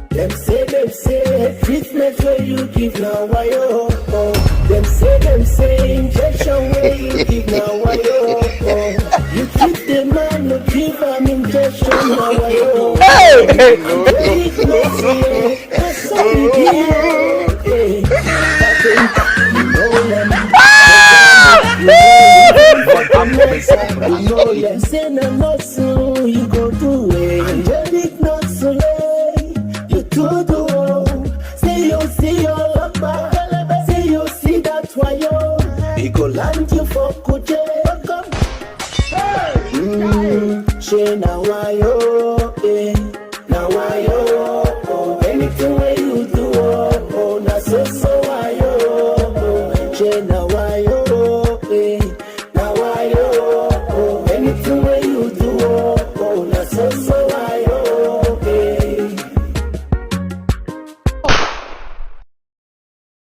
Them say, treatment where you give now, why oh. Them say, injection where you give now, why oh. You treat the man, no give him injection now, why oh. That's how you do it. You know them say no not so, you go do it. Angelic not so late, you do do. Say you see your lover, say you see that why you. He go land you for good. She now why you.